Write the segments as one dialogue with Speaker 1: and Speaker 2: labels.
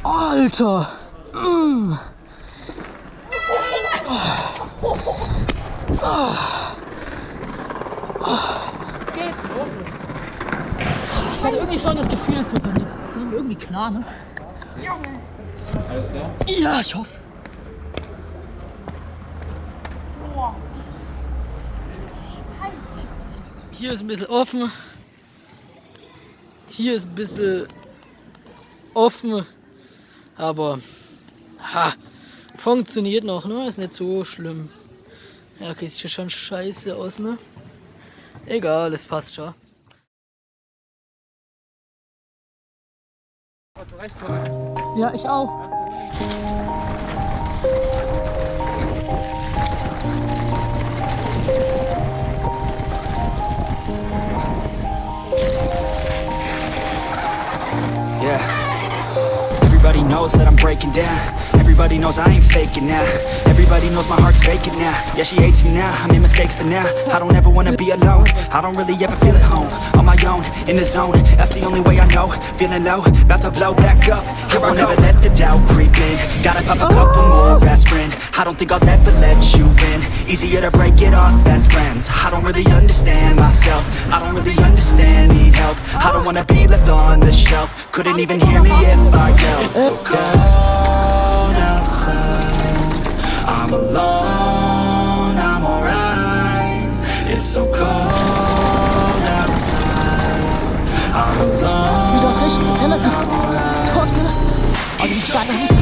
Speaker 1: Alter! Ich hatte irgendwie schon das Gefühl, es wird doch nichts. Das war mir irgendwie klar, ne?
Speaker 2: Junge! Alles klar?
Speaker 1: Ja, ich hoffe.
Speaker 2: Boah.
Speaker 1: Hier ist ein bisschen offen. Hier ist ein bisschen offen. Aber funktioniert noch, ne? Ist nicht so schlimm. Ja, okay, sieht schon scheiße aus, ne? Egal, es passt schon. Ja, ich auch.
Speaker 3: Yeah. Everybody knows that I'm breaking down. Everybody knows I ain't faking now. Everybody knows my heart's faking now. Yeah, she hates me now, I made mistakes but now I don't ever wanna be alone. I don't really ever feel at home. On my own, in the zone, that's the only way I know. Feeling low, about to blow back up. Here I never let the doubt creep in. Gotta pop a couple more aspirin. I don't think I'll ever let you in. Easier to break it off best friends. I don't really understand myself. I don't really understand, need help. I don't wanna be left on the shelf. Couldn't even hear me if I yelled. It's so cold outside. I'm alone, I'm alright. It's so cold outside. I'm alone, I'm alright.
Speaker 1: It's so cold.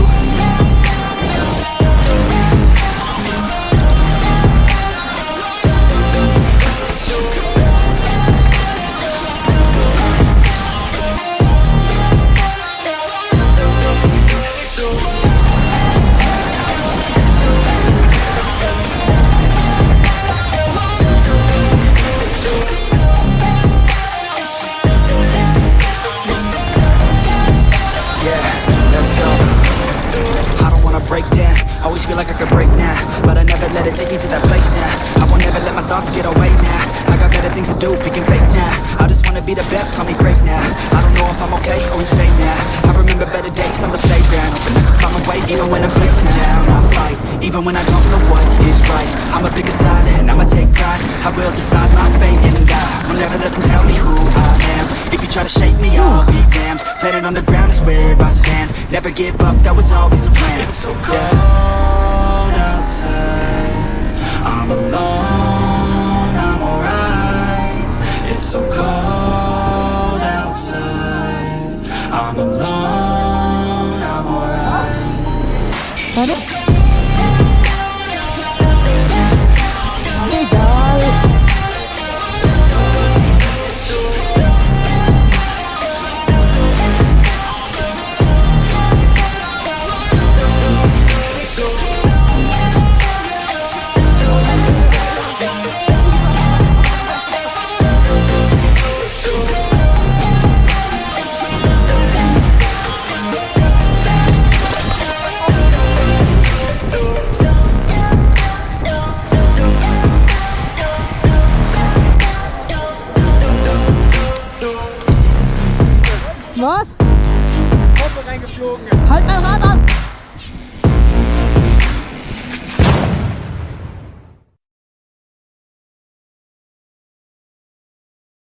Speaker 3: Feel like I could break now, but I never let it take me to that place now. I won't ever let my thoughts get away now. I got better things to do, picking fake now. I just wanna be the best, call me great now. I don't know if I'm okay or insane now. I remember better days on the playground, hoping I can find my way even when I'm facing down. I fight, even when I don't know what is right. I'ma pick a side and I'ma take pride. I will decide my fate and die. Will never let them tell me who I am. If you try to shake me, I'll be damned. Planet on the ground is where I stand. Never give up, that was always the plan. It's so cold outside. I'm alone, I'm alright. It's so cold outside. I'm alone, I'm alright.
Speaker 2: Bombe reingeflogen.
Speaker 1: Halt mein Rad an!